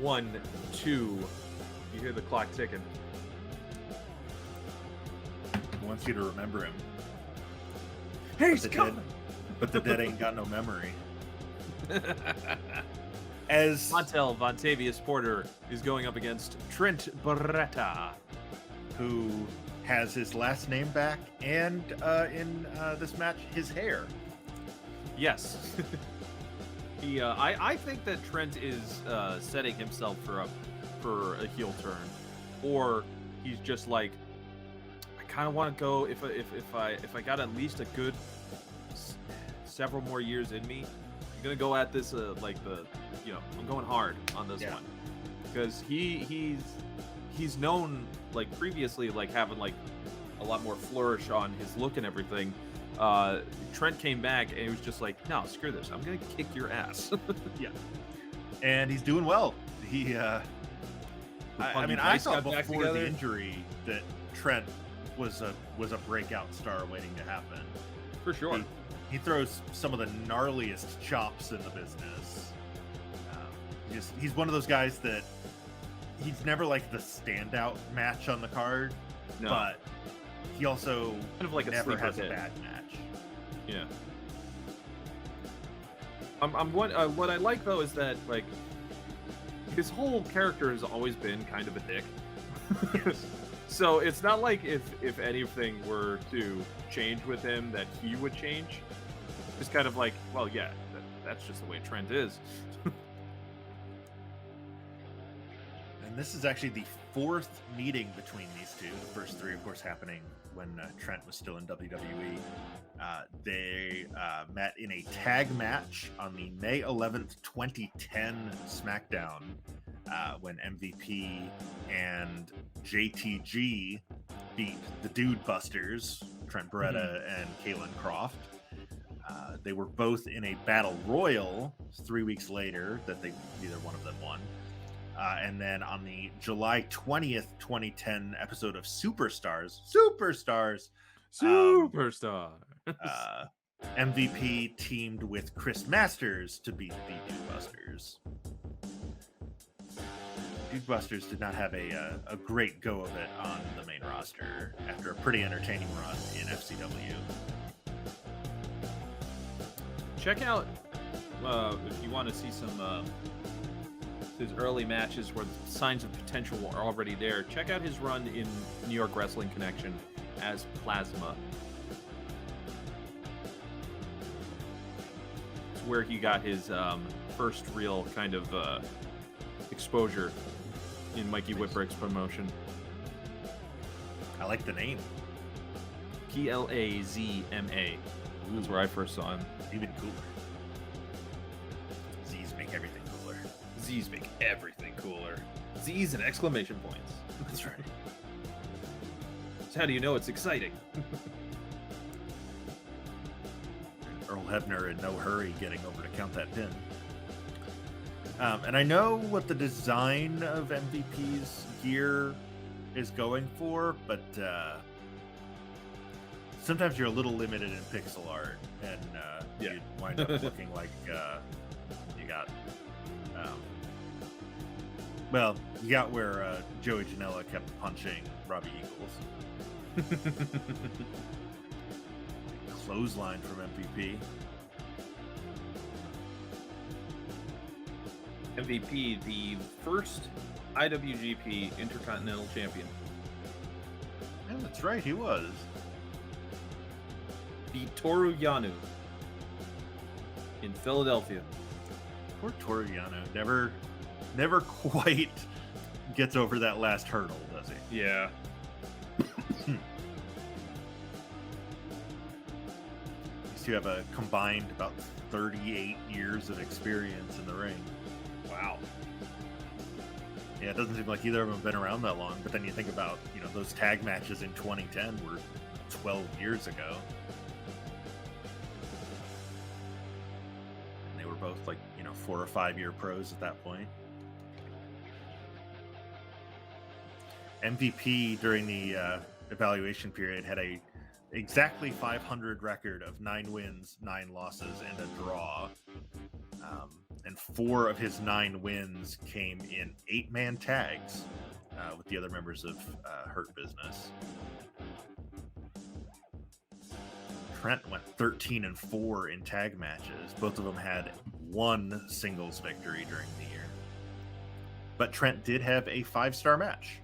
1, 2. You hear the clock ticking. He wants you to remember him. Hey, he's coming! But the dead ain't got no memory. As Montel Vontavious Porter is going up against Trent Beretta, who has his last name back, and in this match, his hair. Yes. I think that Trent is setting himself for a heel turn, or he's just like, I kind of want to go if I got at least a good several more years in me, I'm gonna go at this I'm going hard on this one, because he's known like previously like having like a lot more flourish on his look and everything. Trent came back and he was just like, no, screw this, I'm gonna kick your ass. Yeah, and he's doing well. He I thought before the injury that Trent was a breakout star waiting to happen. For sure. He throws some of the gnarliest chops in the business. He's one of those guys that he's never like the standout match on the card, but he also kind of like never has a bad match. Yeah. What I like though is that like his whole character has always been kind of a dick. Yes. So it's not like if anything were to change with him that he would change. It's kind of like, well, yeah, that's just the way Trent is. And this is actually the 4th meeting between these two. The first 3, of course, happening when Trent was still in WWE. They met in a tag match on the May 11th, 2010 SmackDown when MVP and JTG beat the Dude Busters, Trent Beretta and Kalen Croft. They were both in a battle royal 3 weeks later that neither one of them won. And then on the July 20th, 2010 episode of Superstars, MVP teamed with Chris Masters to beat the Dude Busters. Dude Busters did not have a great go of it on the main roster after a pretty entertaining run in FCW. Check out, if you want to see some his early matches where the signs of potential are already there, check out his run in New York Wrestling Connection as Plasma. It's where he got his first real kind of exposure in Mikey Whipwreck's promotion. I like the name. Plazma. That's where I first saw him. Even cooler. Z's make everything cooler. Z's make everything cooler. Z's and exclamation points. That's right. So how do you know it's exciting? Earl Hebner in no hurry getting over to count that pin. And I know what the design of MVP's gear is going for, but sometimes you're a little limited in pixel art, and you wind up looking like you got you got where Joey Janela kept punching Robbie Eagles. Clothesline from MVP. MVP, the first IWGP Intercontinental Champion. Yeah, that's right, he was. Beat Toru Yano in Philadelphia. Poor Toru Yano. Never quite gets over that last hurdle, does he? Yeah. These two have a combined about 38 years of experience in the ring. Wow. Yeah, it doesn't seem like either of them have been around that long, but then you think about, those tag matches in 2010 were 12 years ago. And they were both 4 or 5 year pros at that point. MVP during the evaluation period had a exactly 500 record of 9 wins, 9 losses, and a draw. and 4 of his 9 wins came in 8-man tags with the other members of Hurt Business. Trent went 13-4 in tag matches. Both of them had 1 singles victory during the year. But Trent did have a 5-star match.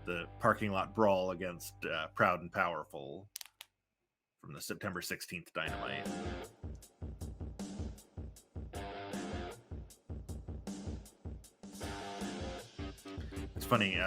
The parking lot brawl against Proud and Powerful from the September 16th Dynamite. It's funny,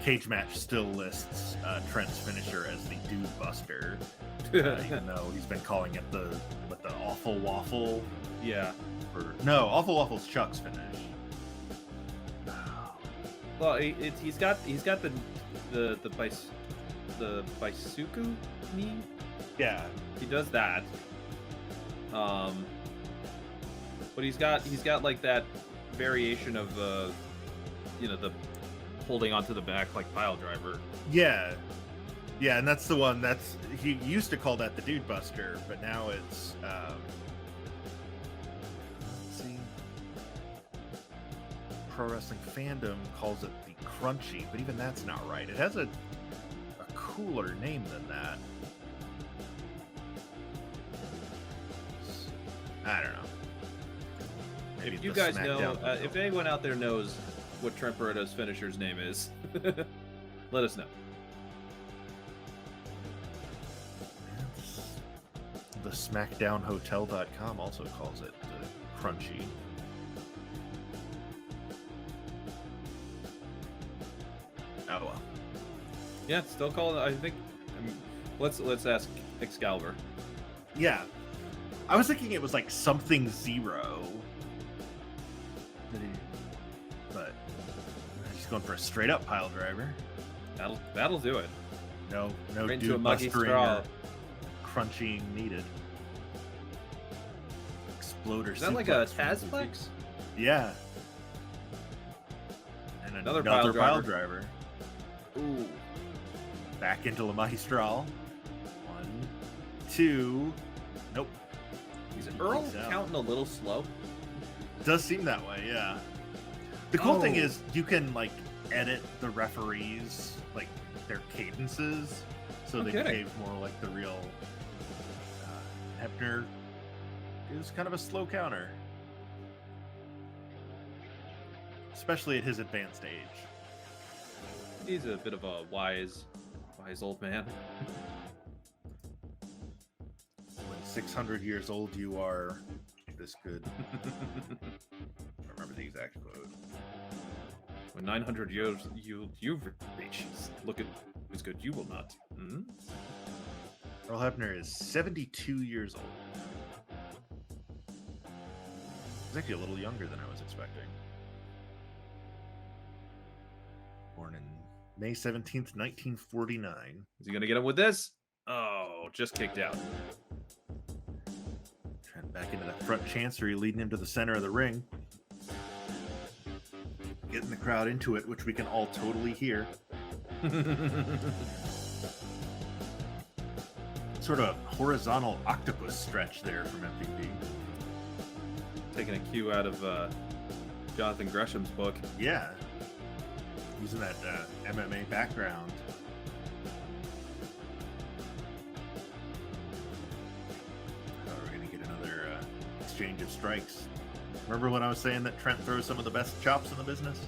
Cage Match still lists Trent's finisher as the Dude Buster, even though he's been calling it the Awful Waffle. Yeah. No, Awful Waffle's Chuck's finish. Well, he's got the Baisuku knee. Yeah, he does that. But he's got like that variation of the holding onto the back like pile driver. Yeah, and that's the one he used to call that the Dude Buster, but now it's let's see, Pro Wrestling Fandom calls it the Crunchy, but even that's not right. It has a cooler name than that. I don't know. Maybe if you guys know, if anyone out there knows what Trent Beretta's finisher's name is, let us know. The SmackDownHotel.com also calls it the Crunchy. Oh well. Yeah, still call it. I mean, let's ask Excalibur. Yeah, I was thinking it was like something 0, but he's going for a straight up pile driver. That'll do it. No right into a Dude muggy Bustering straw. or crunching needed. Exploder. Is that like a Tazplex? Yeah. And Another pile driver. Ooh. Back into La Magistral. 1, 2. Nope. Is Earl counting a little slow? Does seem that way, yeah. The cool thing is you can like edit the referees, like their cadences, so they behave more like the real Hebner is kind of a slow counter. Especially at his advanced age. He's a bit of a wise old man. When 600 years old you are this good. I remember the exact quote. When 900 years you've reached, look at who's good you will not. Mm-hmm. Earl Hebner is 72 years old. He's actually a little younger than I was expecting. Born in May 17th, 1949. Is he gonna get him with this? Oh, just kicked out. Trent back into that front chancery, leading him to the center of the ring. Getting the crowd into it, which we can all totally hear. Sort of a horizontal octopus stretch there from MVP. Taking a cue out of Jonathan Gresham's book. Yeah. Using that MMA background. Oh, we're going to get another exchange of strikes. Remember when I was saying that Trent throws some of the best chops in the business?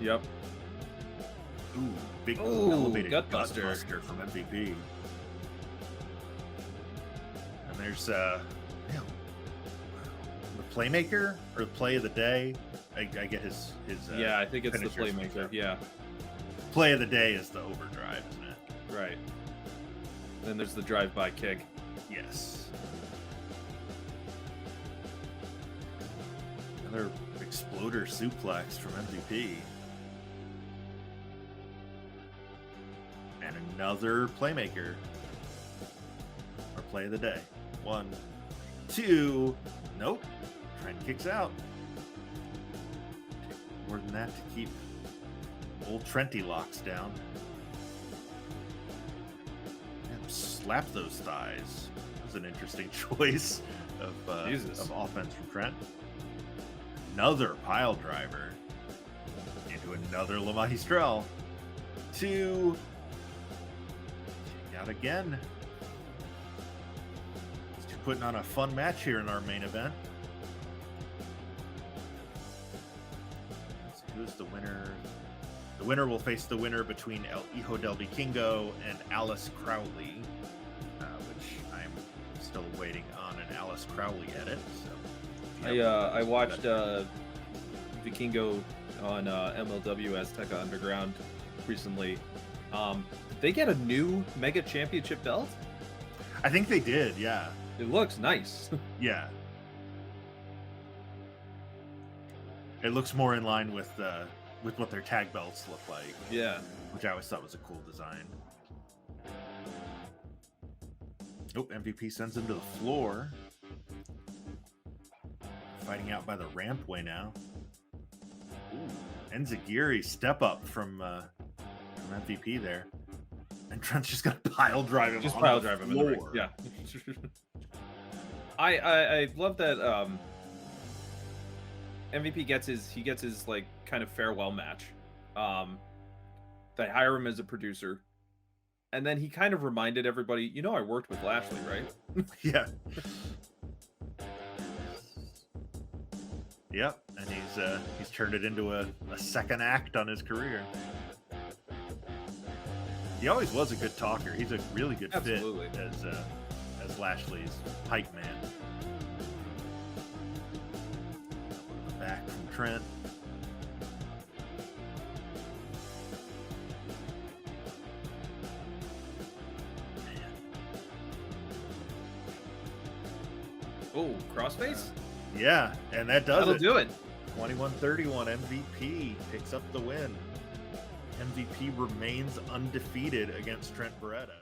Yep. Ooh, big elevated gut buster buster from MVP. And there's the Playmaker or the Play of the Day. I get his yeah, I think it's the finishers Playmaker. Yeah. Play of the Day is the overdrive, isn't it? Right. Then there's the drive-by kick. Yes. Another exploder suplex from MVP. And another Playmaker. Or Play of the Day. 1, 2. Nope. Trent kicks out. More than that to keep old Trenty locks down. And slap those thighs. That was an interesting choice. Jesus. of offense from Trent. Another pile driver into another La Magistral to check out again. These two putting on a fun match here in our main event. So who's the winner? The winner will face the winner between El Hijo del Vikingo and Alice Crowley, which I'm still waiting on an Alice Crowley edit. So I watched Vikingo on MLW Azteca Underground recently. Did they get a new Mega Championship belt? I think they did, yeah. It looks nice. Yeah. It looks more in line with what their tag belts look like. Yeah. Which I always thought was a cool design. Oh, MVP sends him to the floor. Fighting out by the rampway now. Ooh, Enziguri step up from MVP there. And Trent's just gonna pile drive him. Just on pile the drive him in the ring. floor. Yeah. I love that MVP gets his like kind of farewell match. They hire him as a producer. And then he kind of reminded everybody, I worked with Lashley, right? Yeah. Yep, and he's turned it into a second act on his career. He always was a good talker. He's a really good Absolutely. fit as Lashley's hype man. Back from Trent. Oh, crossface? Yeah, and that does That'll it. do it. 21-31 MVP picks up the win. MVP remains undefeated against Trent Beretta.